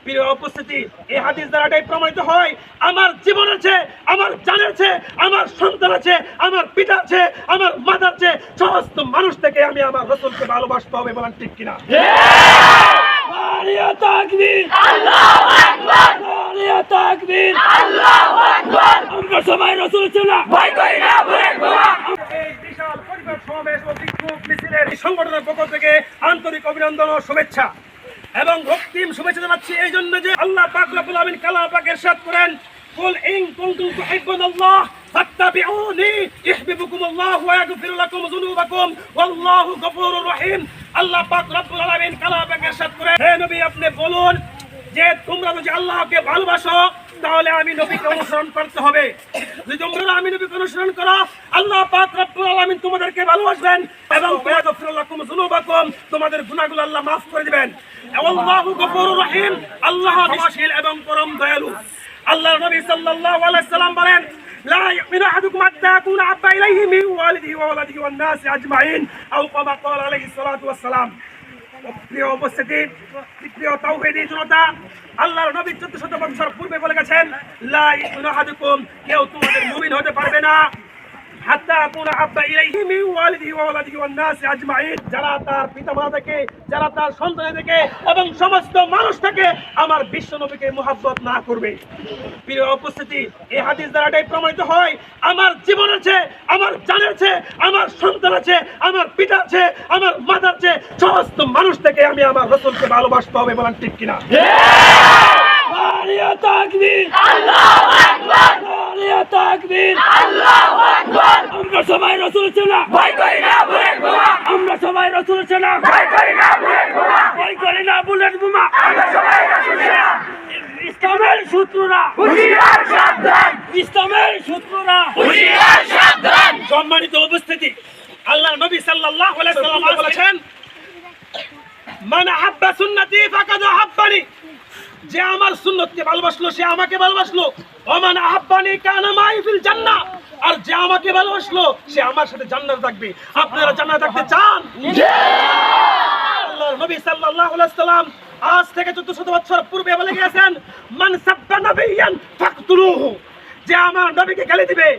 প্রিয় উপস্থিতি, এই হাদিস দ্বারা এটাই প্রমাণিত হয় আমার জীবন আছে, আমার জান আছে, আমার সন্তান আছে, আমার পিতা আছে, আমার মাতা আছে, সমস্ত মানুষ থেকে আমি আমার রাসূলকে ভালোবাসতে হবে। বলেন ঠিক কিনা? নারিয়া তাকবীর, আল্লাহু আকবার, নারিয়া তাকবীর, আল্লাহু আকবার। আমরা সবাই রাসূল চালা ভয় করি না, ভয় করি না। এই বিশাল পরিবার সমাবেশ ও বিক্ষোভ মিছিলের সংগঠনের পক্ষ থেকে আন্তরিক অভিনন্দন ও শুভেচ্ছা এবং রক্তিম শুভেচ্ছা জানাচ্ছি এই জন্য যে আল্লাহ পাক রব্বুল আলামিন কালাম পাকে ইরশাদ করেন, কুল ইন কুনতুম তুহিব্বুনাল্লাহ ফাত্তাবিউনি ইউহিব্বুকুমুল্লাহ ওয়া ইয়াগফির লাকুম যুনুবাকুম ওয়াল্লাহু গফুরুর রহিম। আল্লাহ পাক রব্বুল আলামিন কালাম পাকে ইরশাদ করেন, হে নবী আপনি বলুন যে তোমরা যদি আল্লাহকে ভালোবাসো তাহলে আমি নবীকে অনুসরণ করতে হবে। যদি তোমরা আমি নবীকে অনুসরণ করো আল্লাহ পাক রব্বুল আলামিন তোমাদেরকে ভালোবাসবেন এবং ইয়াগফির লাকুম যুনুবাকুম তোমাদের গুনাহগুলো আল্লাহ maaf করে দিবেন। আল্লাহু গফুরুর রহিম, আল্লাহ ক্ষমাশীল এবং পরম দয়ালু। আল্লাহর নবী সাল্লাল্লাহু আলাইহি সাল্লাম বলেন, লা ইউমিনু আহাদুকুম হাত্তা আকুনা আহাব্বা ইলাইহি মিন ওয়ালিদিহি ওয়া ওয়ালাদিহি ওয়ান নাসি আজমাইন আও কামা ক্বালা আলাইহিস সালাতু ওয়াস সালাম। প্রিয় উপস্থিতি, প্রিয় তাওহীদি জনতা, আল্লাহর নবী 1400 বছর পূর্বে বলে গেছেন, লা ইউমিনু আহাদুকুম, কেউ তোমাদের মুমিন হতে পারবে না হাত্তা আকুনা আহাব্বা ইলাইহি মিন ওয়ালিদিহি ওয়া ওয়ালাদিহি ওয়ান নাসি আজমাইন, যারা তার পিতামাতা থেকে, যারা তার সন্তান থেকে এবং সমস্ত মানুষ থেকে আমার বিশ্ব নবীকে মুহাব্বত না করবে। প্রিয় উপস্থিতি, এই হাদিস দ্বারা এটাই প্রমাণিত হয় আমার জীবন আছে, আমার জান আছে, আমার সন্তান আছে, আমার পিতা আছে, আমার মাতা আছে, সমস্ত মানুষ থেকে আমি আমার রাসূলকে ভালোবাসতে হবে। বলেন ঠিক কিনা? নারিয়া তাকবীর, আল্লাহু আকবার, নারিয়া তাকবীর, আল্লাহু আকবার। আমরা সবাই রাসূল চালা ভয় করি না, ভয় করি না। আমরা সবাই রাসূল চালা ভয় করি না, ভয় করি না। ভয় করি না বুলেট বোমা। আমরা সবাই রাসূল চালা। ইসলামের শত্রুরা হুঁশিয়ার সাবধান, ইসলামের শত্রুরা হুঁশিয়ার সাবধান। সম্মানিত উপস্থিতি, আল্লাহর নবী সাল্লাল্লাহু আলাইহি সাল্লাম বলেছেন, মান আহাব্বা সুন্নতি ফাকাদ আহাব্বানি, যে আমার সুন্নতকে ভালোবাসলো সে আমাকে ভালোবাসলো। ওমান আহাব্বানি কানা মাই ফিল জান্নাহ, আর যে আমাকে ভালোবাসলো সে আমার সাথে জান্নাতে থাকবে। আপনারা জান্নাতে থাকতে চান? আল্লাহর নবী সাল্লাল্লাহু আলাইহি সাল্লাম আজ থেকে 1400 বছর পূর্বে বলে গিয়েছেন, মান সাব্বা নাবিয়ান ফাকতুলুহু, যে আমার নবীকে গালি দিবে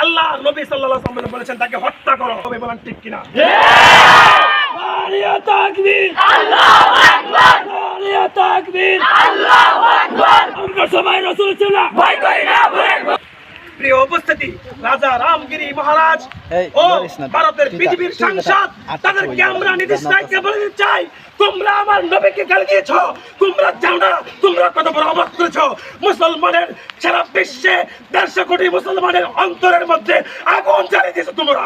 আল্লাহর নবী সাল্লাল্লাহু আলাইহি ওয়াসাল্লাম বলেছেন তাকে হত্যা করো। বলেন ঠিক কিনা? নারিয়া তাকবীর, আল্লাহু আকবার, নারিয়া তাকবীর, আল্লাহু আকবার। আমরা সবাই রাসূল চালা ভয় করি না, ভয় করি না। প্রিয় উপস্থিতি, রাজা রামগিরি মহারাজ ও ভারতের পৃথিবীর সাংসদ তাদেরকে আমরা নির্দেশনাকে বলে দিতে চাই, তোমরা আমার নবীকে গালি দিয়েছো, তোমরা জানো না তোমরা কত বড় অপরাধ করেছো। মুসলমানের সারা বিশ্বে 150 কোটি মুসলমানের অন্তরের মধ্যে আগুন জ্বালিয়ে দিয়েছো তোমরা।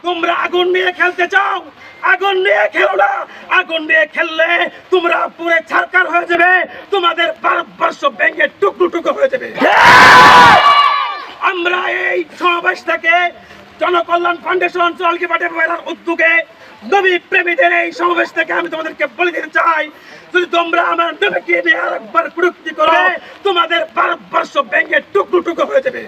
তোমরা আগুন নিয়ে খেলতে চাও, আগুন নিয়ে খেলো না। আগুন নিয়ে খেললে তোমরা পুরো ছারখার হয়ে যাবে, তোমাদের ভারতবর্ষ ভেঙে টুকরো টুকরো হয়ে যাবে। আমরা এই সমাবেশ থেকে জনকল্যাণ ফাউন্ডেশন চলকি পাটের উদ্যোগে নবী প্রেমীদের এই সমাবেশ থেকে আমি তোমাদেরকে বলে দিতে চাই, যদি তোমরা আমার নবীকে নিয়ে আরেকবার কুরুক্তি করো তোমাদের ভারতবর্ষ ভেঙে টুকরো টুকরো হয়ে যাবে।